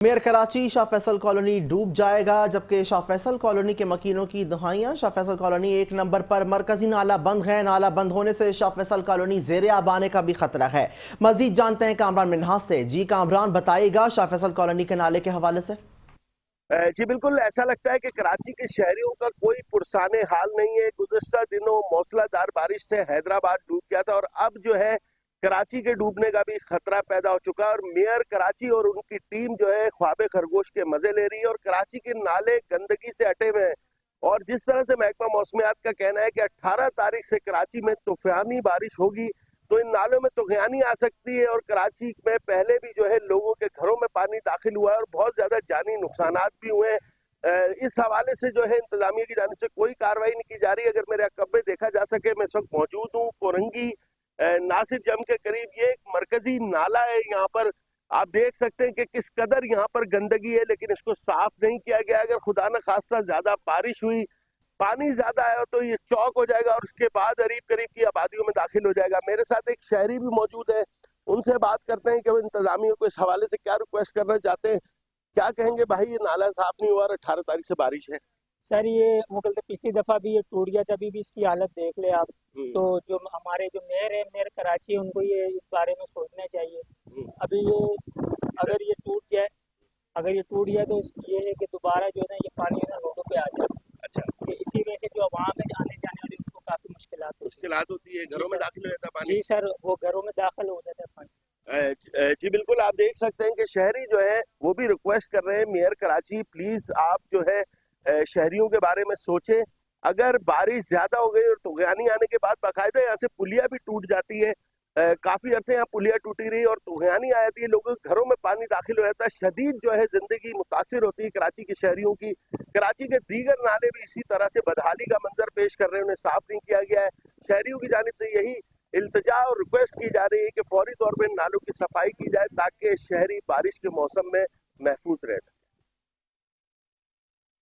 Mayor Karachi Shah Faisal colony डूब जाएगा, जबकि शाह फैसल कॉलोनी के मकीनों की दुहाइयां। शाह फैसल कॉलोनी 1 नंबर पर मरकजी नाला बंद है। नाला बंद होने से शाह फैसल कॉलोनी ज़ेरे आब आने का भी खतरा है। मजीद जानते हैं कामरान मिन्हास से। जी कामरान, बताइएगा शाह फैसल कॉलोनी के नाले के हवाले से। जी बिल्कुल, ऐसा लगता है कि कराची के शहरियों का कोई पुरसाने हाल नहीं है। गुज़िश्ता दिनों मौसलाधार बारिश से हैदराबाद डूब गया था और अब जो है कराची के डूबने का भी खतरा पैदा हो चुका है। और मेयर कराची और उनकी टीम जो है ख्वाबे खरगोश के मजे ले रही है और कराची के नाले गंदगी से अटे हुए हैं। और जिस तरह से महकमा मौसमियात का कहना है कि 18 तारीख से कराची में तूफानी बारिश होगी, तो इन नालों में तूफानी आ सकती है। और कराची में पहले भी जो है लोगों के घरों में पानी दाखिल हुआ है और बहुत ज्यादा जानी नुकसानात भी हुए हैं। इस हवाले से जो है इंतजामिया की जानिब से कोई कार्रवाई नहीं की जा रही। अगर मेरे अकब में देखा जा सके, मैं इस वक्त मौजूद हूँ कोरंगी नासिर जम के करीब। ये एक मरकजी नाला है, यहाँ पर आप देख सकते हैं कि किस कदर यहाँ पर गंदगी है, लेकिन इसको साफ नहीं किया गया। अगर खुदा न खास्ता ज्यादा बारिश हुई, पानी ज्यादा आया तो ये चौक हो जाएगा और उसके बाद करीब करीब की आबादियों में दाखिल हो जाएगा। मेरे साथ एक शहरी भी मौजूद है, उनसे बात करते हैं कि वो इंतजामिया को इस हवाले से क्या रिक्वेस्ट करना चाहते हैं। क्या कहेंगे भाई, ये नाला साफ नहीं हुआ और 18 तारीख से बारिश है। सर ये वो कहते पिछली दफ़ा भी ये टूट गया था, अभी भी इसकी हालत देख ले आप। तो जो हमारे जो मेयर है, मेयर कराची है, उनको ये इस बारे में सोचना चाहिए। अभी ये अगर ये टूट जाए, तो ये है कि दोबारा जो है ना ये पानी ना रोडों पे आ जाए। अच्छा, कि इसी वजह से जो आवाम है आने जाने वाली उनको काफ़ी मुश्किलात होती है, घरों में दाखिल हो जाता है पानी। जी सर, वो घरों में दाखिल हो जाता है पानी। जी बिल्कुल, आप देख सकते हैं कि शहरी जो है वो भी रिक्वेस्ट कर रहे हैं, मेयर कराची प्लीज आप जो है शहरियों के बारे में सोचें। अगर बारिश ज्यादा हो गई और तूफानी आने के बाद बाकायदा यहाँ से पुलिया भी टूट जाती है। काफी अरसे यहाँ पुलिया टूटी रही और तूफानी आ जाती है, लोगों के घरों में पानी दाखिल हो जाता है। शदीद जो है जिंदगी मुतासिर होती है कराची के शहरियों की। कराची के दीगर नाले भी इसी तरह से बदहाली का मंजर पेश कर रहे हैं, उन्हें साफ नहीं किया गया है। शहरियों की जानिब से यही इल्तिजा और रिक्वेस्ट की जा रही है कि फौरी तौर पर नालों की सफाई की जाए ताकि शहरी बारिश के मौसम में महफूज रह सके।